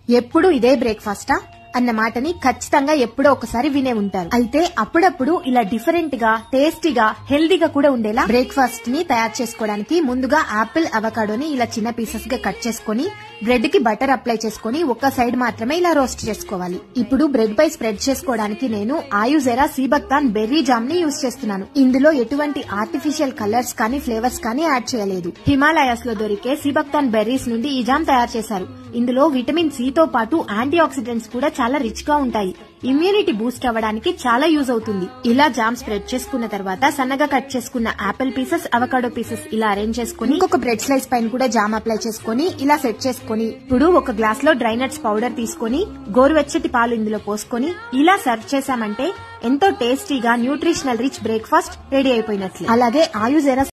ఎప్పుడు ఇదే బ్రేక్ఫాస్టా అన్న మాటని ఖచ్చితంగా ఎప్పుడో ఒకసారి వినే ఉంటారు. అయితే అప్పుడప్పుడు ఇలా డిఫరెంట్ గా, టేస్టీగా, హెల్దీగా కూడా ఉండేలా బ్రేక్ఫాస్ట్ ని తయారు చేసుకోవడానికి ముందుగా ఆపిల్, అవకాడోని ఇలా చిన్న పీసెస్ గా కట్ చేసుకుని బ్రెడ్ కి బటర్ అప్లై చేసుకుని ఒక సైడ్ మాత్రమే ఇలా రోస్ట్ చేసుకోవాలి. ఇప్పుడు బ్రెడ్ పై స్ప్రెడ్ చేసుకోవడానికి నేను ఆయుజెరా సీబక్తాన్ బెర్రీ జామ్ ని యూజ్ చేస్తున్నాను. ఇందులో ఎటువంటి ఆర్టిఫిషియల్ కలర్స్ కానీ ఫ్లేవర్స్ కానీ యాడ్ చేయలేదు. హిమాలయాస్ లో దొరికే సీబక్తాన్ బెర్రీస్ నుండి ఈ జామ్ తయారు చేశారు. ఇందులో విటమిన్ సి తో పాటు యాంటీ ఆక్సిడెంట్స్ కూడా చాలా రిచ్ గా ఉంటాయి. ఇమ్యూనిటీ బూస్ట్ అవ్వడానికి చాలా యూజ్ అవుతుంది. ఇలా జామ్ స్ప్రెడ్ చేసుకున్న తర్వాత సన్నగా కట్ చేసుకున్న ఆపిల్ పీసెస్, అవకాడో పీసెస్ ఇలా అరేంజ్ చేసుకుని ఇంకొక బ్రెడ్ స్లైస్ పైన కూడా జామ్ అప్లై చేసుకుని ఇలా సెట్ చేసుకుని ఇప్పుడు ఒక గ్లాస్ లో డ్రై నట్స్ పౌడర్ తీసుకుని గోరువెచ్చటి పాలు ఇందులో పోసుకొని ఇలా సర్వ్ చేశామంటే ఎంతో టేస్టీగా న్యూట్రిషనల్ రిచ్ బ్రేక్ఫాస్ట్ రెడీ అయిపోయినట్లే. అలాగే ఆయుజెరా